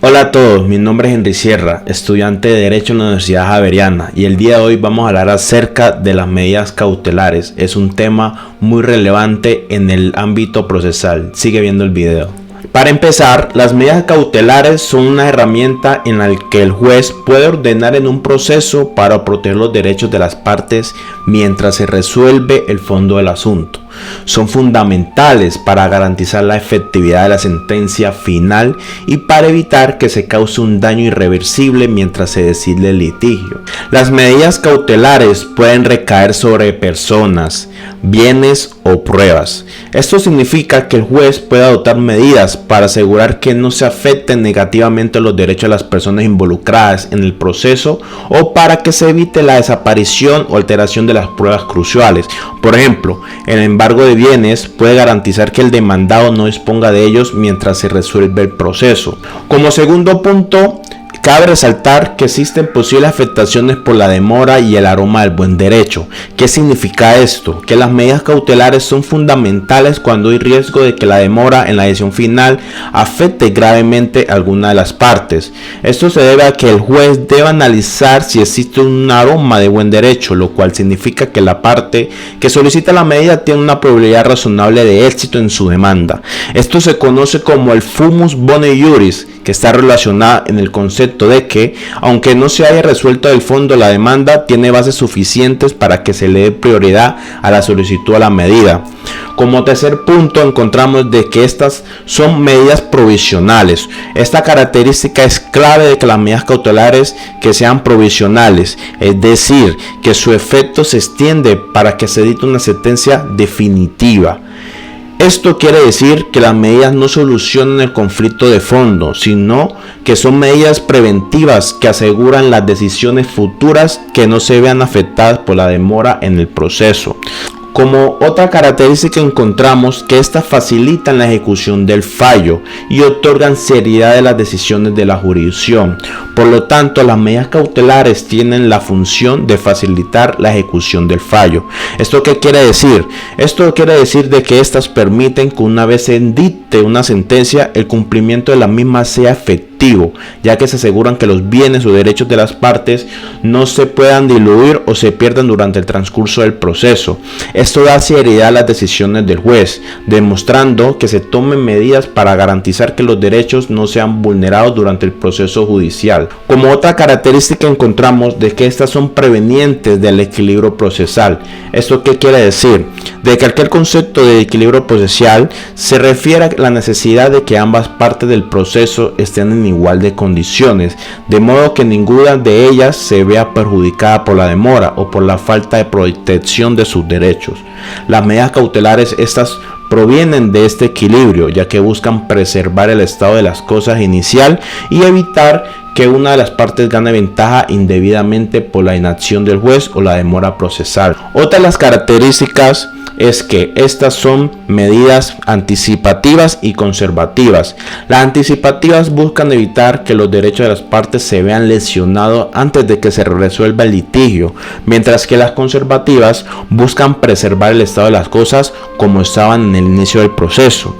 Hola a todos, mi nombre es Henry Sierra, estudiante de Derecho en la Universidad Javeriana, y el día de hoy vamos a hablar acerca de las medidas cautelares. Es un tema muy relevante en el ámbito procesal. Sigue viendo el video. Para empezar, las medidas cautelares son una herramienta en la que el juez puede ordenar en un proceso para proteger los derechos de las partes mientras se resuelve el fondo del asunto. Son fundamentales para garantizar la efectividad de la sentencia final y para evitar que se cause un daño irreversible mientras se decide el litigio. Las medidas cautelares pueden recaer sobre personas, bienes o pruebas. Esto significa que el juez puede adoptar medidas para asegurar que no se afecten negativamente los derechos de las personas involucradas en el proceso o para que se evite la desaparición o alteración de las pruebas cruciales. Por ejemplo, el embargo de bienes puede garantizar que el demandado no disponga de ellos mientras se resuelve el proceso. Como segundo punto, cabe resaltar que existen posibles afectaciones por la demora y el aroma del buen derecho. ¿Qué significa esto? Que las medidas cautelares son fundamentales cuando hay riesgo de que la demora en la decisión final afecte gravemente a alguna de las partes. Esto se debe a que el juez debe analizar si existe un aroma de buen derecho, lo cual significa que la parte que solicita la medida tiene una probabilidad razonable de éxito en su demanda. Esto se conoce como el fumus boni juris, que está relacionada en el concepto de que, aunque no se haya resuelto del fondo la demanda, tiene bases suficientes para que se le dé prioridad a la solicitud a la medida. Como tercer punto, encontramos de que estas son medidas provisionales. Esta característica es clave de que las medidas cautelares que sean provisionales, es decir, que su efecto se extiende para que se dicte una sentencia definitiva. Esto quiere decir que las medidas no solucionan el conflicto de fondo, sino que son medidas preventivas que aseguran las decisiones futuras que no se vean afectadas por la demora en el proceso. Como otra característica encontramos que estas facilitan la ejecución del fallo y otorgan seriedad de las decisiones de la jurisdicción. Por lo tanto, las medidas cautelares tienen la función de facilitar la ejecución del fallo. ¿Esto qué quiere decir? Esto quiere decir de que estas permiten que una vez se dicte una sentencia, el cumplimiento de la misma sea efectivo, ya que se aseguran que los bienes o derechos de las partes no se puedan diluir o se pierdan durante el transcurso del proceso. Esto da seriedad a las decisiones del juez, demostrando que se tomen medidas para garantizar que los derechos no sean vulnerados durante el proceso judicial. Como otra característica encontramos de que estas son prevenientes del equilibrio procesal. ¿Esto qué quiere decir? De que aquel concepto de equilibrio procesal se refiere a la necesidad de que ambas partes del proceso estén en igual de condiciones, de modo que ninguna de ellas se vea perjudicada por la demora o por la falta de protección de sus derechos. Las medidas cautelares estas provienen de este equilibrio, ya que buscan preservar el estado de las cosas inicial y evitar que una de las partes gane ventaja indebidamente por la inacción del juez o la demora procesal. Otra de las características es que estas son medidas anticipativas y conservativas. Las anticipativas buscan evitar que los derechos de las partes se vean lesionados antes de que se resuelva el litigio, mientras que las conservativas buscan preservar el estado de las cosas como estaban en el inicio del proceso.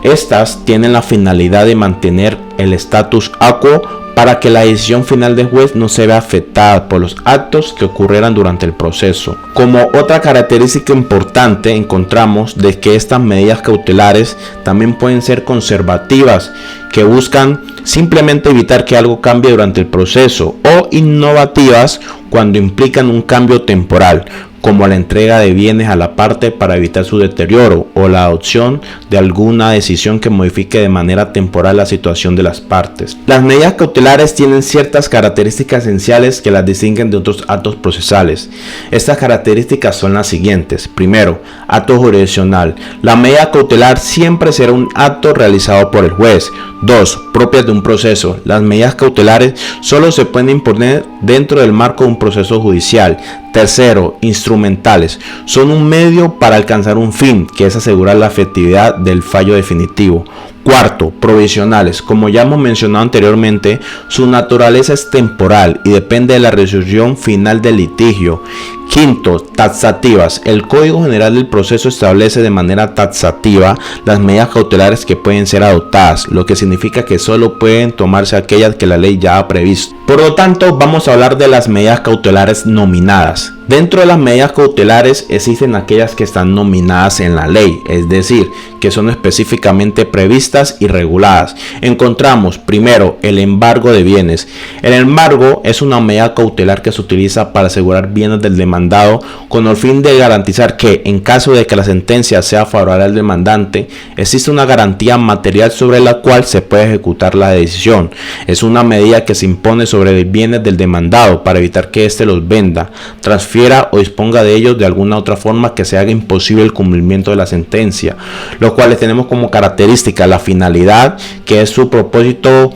Estas tienen la finalidad de mantener el status quo para que la decisión final del juez no se vea afectada por los actos que ocurrieran durante el proceso. Como otra característica importante encontramos de que estas medidas cautelares también pueden ser conservativas, que buscan simplemente evitar que algo cambie durante el proceso, o innovativas cuando implican un cambio temporal, como la entrega de bienes a la parte para evitar su deterioro o la adopción de alguna decisión que modifique de manera temporal la situación de las partes. Las medidas cautelares tienen ciertas características esenciales que las distinguen de otros actos procesales. Estas características son las siguientes. Primero, acto jurisdiccional. La medida cautelar siempre será un acto realizado por el juez. 2. Propias de un proceso. Las medidas cautelares solo se pueden imponer dentro del marco de un proceso judicial. Tercero, instrumentales. Son un medio para alcanzar un fin, que es asegurar la efectividad del fallo definitivo. Cuarto, provisionales. Como ya hemos mencionado anteriormente, su naturaleza es temporal y depende de la resolución final del litigio. Quinto, taxativas. El Código General del Proceso establece de manera taxativa las medidas cautelares que pueden ser adoptadas, lo que significa que solo pueden tomarse aquellas que la ley ya ha previsto. Por lo tanto, vamos a hablar de las medidas cautelares nominadas. Dentro de las medidas cautelares existen aquellas que están nominadas en la ley, es decir, que son específicamente previstas y reguladas. Encontramos primero el embargo de bienes. El embargo es una medida cautelar que se utiliza para asegurar bienes del demandado con el fin de garantizar que, en caso de que la sentencia sea favorable al demandante, existe una garantía material sobre la cual se puede ejecutar la decisión. Es una medida que se impone sobre bienes del demandado para evitar que éste los venda, transfiera o disponga de ellos de alguna otra forma que se haga imposible el cumplimiento de la sentencia, lo cual tenemos como característica la finalidad, que es su propósito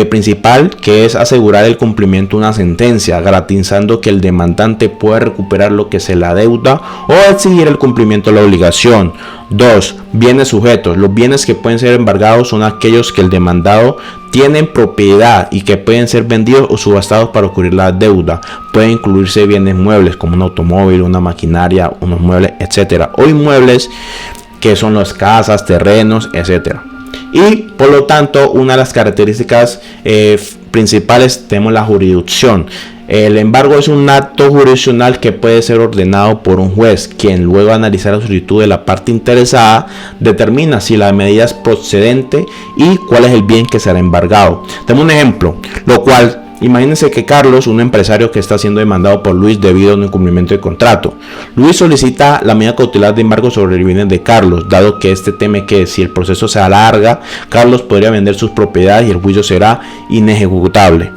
principal, que es asegurar el cumplimiento de una sentencia, garantizando que el demandante pueda recuperar lo que se le adeuda o exigir el cumplimiento de la obligación. 2. Bienes sujetos. Los bienes que pueden ser embargados son aquellos que el demandado tiene en propiedad y que pueden ser vendidos o subastados para cubrir la deuda. Pueden incluirse bienes muebles como un automóvil, una maquinaria, unos muebles, etcétera, o inmuebles que son las casas, terrenos, etcétera. Y por lo tanto, una de las características principales tenemos la jurisdicción. El embargo es un acto jurisdiccional que puede ser ordenado por un juez, quien luego de analizar la solicitud de la parte interesada determina si la medida es procedente y cuál es el bien que será embargado. Tenemos un ejemplo, lo cual imagínense que Carlos, un empresario que está siendo demandado por Luis debido a un incumplimiento de contrato. Luis solicita la medida cautelar de embargo sobre los bienes de Carlos, dado que este teme que si el proceso se alarga, Carlos podría vender sus propiedades y el juicio será inejecutable.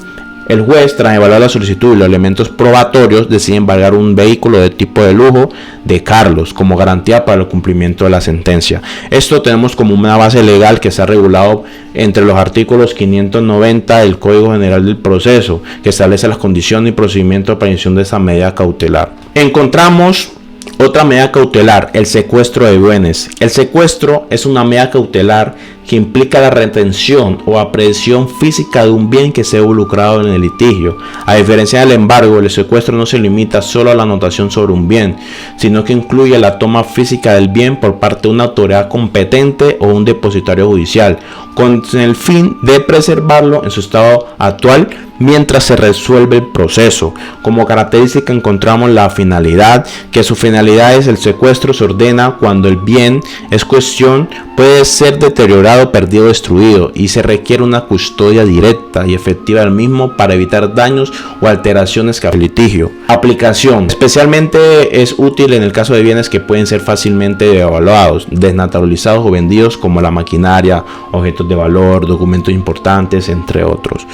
El juez, tras evaluar la solicitud y los elementos probatorios, decide embargar un vehículo de tipo de lujo de Carlos como garantía para el cumplimiento de la sentencia. Esto tenemos como una base legal que está regulado entre los artículos 590 del Código General del Proceso, que establece las condiciones y procedimientos para emisión de esa medida cautelar. Encontramos otra medida cautelar, el secuestro de bienes. El secuestro es una medida cautelar que implica la retención o aprehensión física de un bien que se ha involucrado en el litigio. A diferencia del embargo, el secuestro no se limita solo a la anotación sobre un bien, sino que incluye la toma física del bien por parte de una autoridad competente o un depositario judicial, con el fin de preservarlo en su estado actual mientras se resuelve el proceso. Como característica encontramos la finalidad, que su finalidad es el secuestro. Se ordena cuando el bien es cuestión puede ser deteriorado, perdido o destruido y se requiere una custodia directa y efectiva del mismo para evitar daños o alteraciones que al litigio. Aplicación. Especialmente es útil en el caso de bienes que pueden ser fácilmente devaluados, desnaturalizados o vendidos, como la maquinaria, objetos de valor, documentos importantes, entre otros.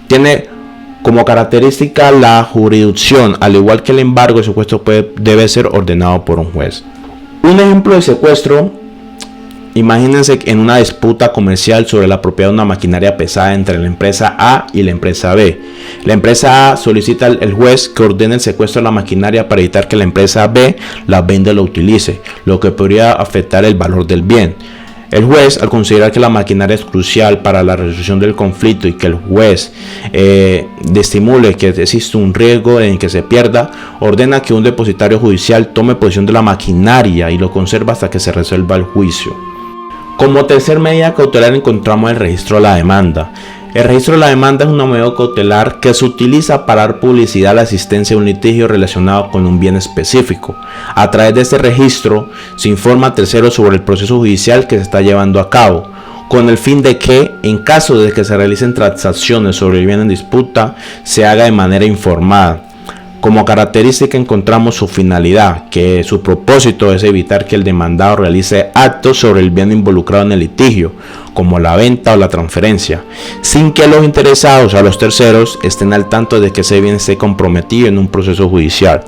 Tiene como característica la jurisdicción. Al igual que el embargo, el secuestro debe ser ordenado por un juez. Un ejemplo de secuestro: imagínense en una disputa comercial sobre la propiedad de una maquinaria pesada entre la empresa A y la empresa B. La empresa A solicita al juez que ordene el secuestro de la maquinaria para evitar que la empresa B la venda o la utilice, lo que podría afectar el valor del bien. El juez, al considerar que la maquinaria es crucial para la resolución del conflicto y que el juez estimule que existe un riesgo en que se pierda, ordena que un depositario judicial tome posesión de la maquinaria y lo conserva hasta que se resuelva el juicio. Como tercer medida cautelar encontramos el registro de la demanda. El registro de la demanda es una medida cautelar que se utiliza para dar publicidad a la existencia de un litigio relacionado con un bien específico. A través de este registro se informa a terceros sobre el proceso judicial que se está llevando a cabo, con el fin de que, en caso de que se realicen transacciones sobre el bien en disputa, se haga de manera informada. Como característica encontramos su finalidad, que su propósito es evitar que el demandado realice actos sobre el bien involucrado en el litigio, como la venta o la transferencia, sin que los interesados, a los terceros, estén al tanto de que ese bien esté comprometido en un proceso judicial.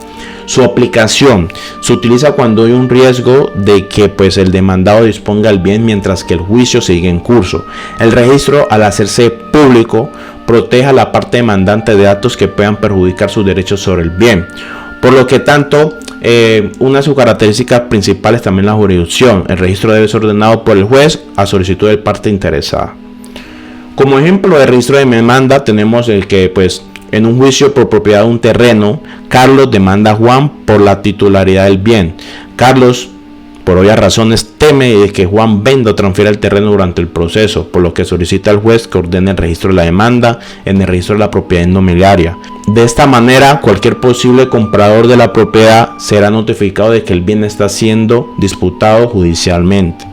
Su aplicación se utiliza cuando hay un riesgo de que el demandado disponga el bien mientras que el juicio sigue en curso. El registro, al hacerse público, protege a la parte demandante de actos que puedan perjudicar sus derechos sobre el bien. Por lo que tanto, una de sus características principales también la jurisdicción. El registro debe ser ordenado por el juez a solicitud de parte interesada. Como ejemplo de registro de demanda tenemos el que en un juicio por propiedad de un terreno, Carlos demanda a Juan por la titularidad del bien. Carlos, por obvias razones, teme de que Juan venda o transfiera el terreno durante el proceso, por lo que solicita al juez que ordene el registro de la demanda en el registro de la propiedad inmobiliaria. De esta manera, cualquier posible comprador de la propiedad será notificado de que el bien está siendo disputado judicialmente.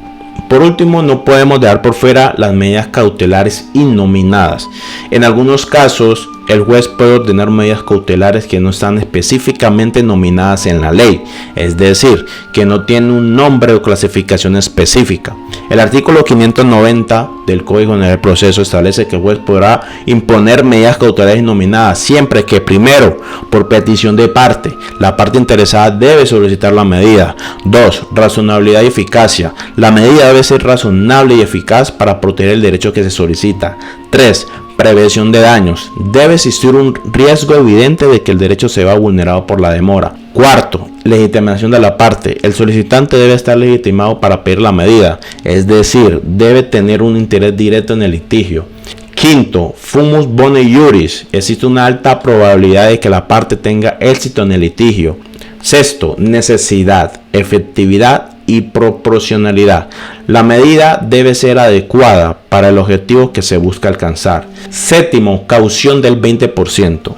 Por último, no podemos dejar por fuera las medidas cautelares innominadas. En algunos casos, el juez puede ordenar medidas cautelares que no están específicamente nominadas en la ley, es decir, que no tienen un nombre o clasificación específica. El artículo 590 del Código General del Proceso establece que el juez podrá imponer medidas cautelares innominadas siempre que, primero, por petición de parte, la parte interesada debe solicitar la medida. 2. Razonabilidad y eficacia. La medida debe ser razonable y eficaz para proteger el derecho que se solicita. 3. Prevención de daños. Debe existir un riesgo evidente de que el derecho se vea vulnerado por la demora. 4. Legitimación de la parte. El solicitante debe estar legitimado para pedir la medida, es decir, debe tener un interés directo en el litigio. 5. Fumus bone iuris. Existe una alta probabilidad de que la parte tenga éxito en el litigio. 6. Necesidad, efectividad y proporcionalidad. La medida debe ser adecuada para el objetivo que se busca alcanzar. 7. Caución del 20%.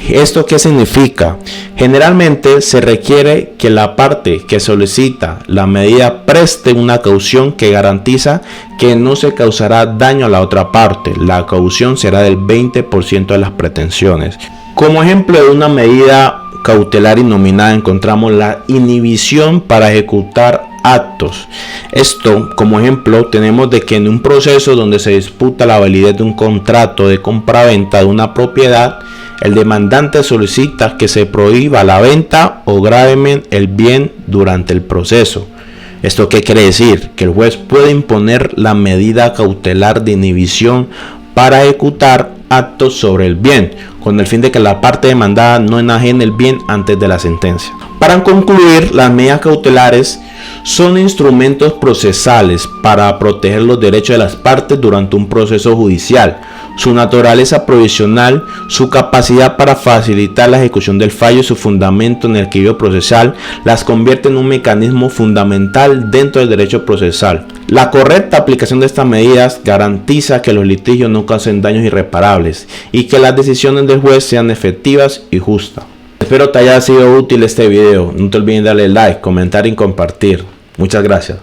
¿Esto qué significa? Generalmente se requiere que la parte que solicita la medida preste una caución que garantiza que no se causará daño a la otra parte. La caución será del 20% de las pretensiones. Como ejemplo de una medida cautelar innominada encontramos la inhibición para ejecutar actos. Esto, como ejemplo, tenemos de que en un proceso donde se disputa la validez de un contrato de compraventa de una propiedad, el demandante solicita que se prohíba la venta o gravamen el bien durante el proceso. ¿Esto qué quiere decir? Que el juez puede imponer la medida cautelar de inhibición para ejecutar actos sobre el bien, con el fin de que la parte demandada no enajene el bien antes de la sentencia. Para concluir, las medidas cautelares son instrumentos procesales para proteger los derechos de las partes durante un proceso judicial. Su naturaleza provisional, su capacidad para facilitar la ejecución del fallo y su fundamento en el equilibrio procesal las convierte en un mecanismo fundamental dentro del derecho procesal. La correcta aplicación de estas medidas garantiza que los litigios no causen daños irreparables y que las decisiones del juez sean efectivas y justas. Espero te haya sido útil este video. No te olvides darle like, comentar y compartir. Muchas gracias.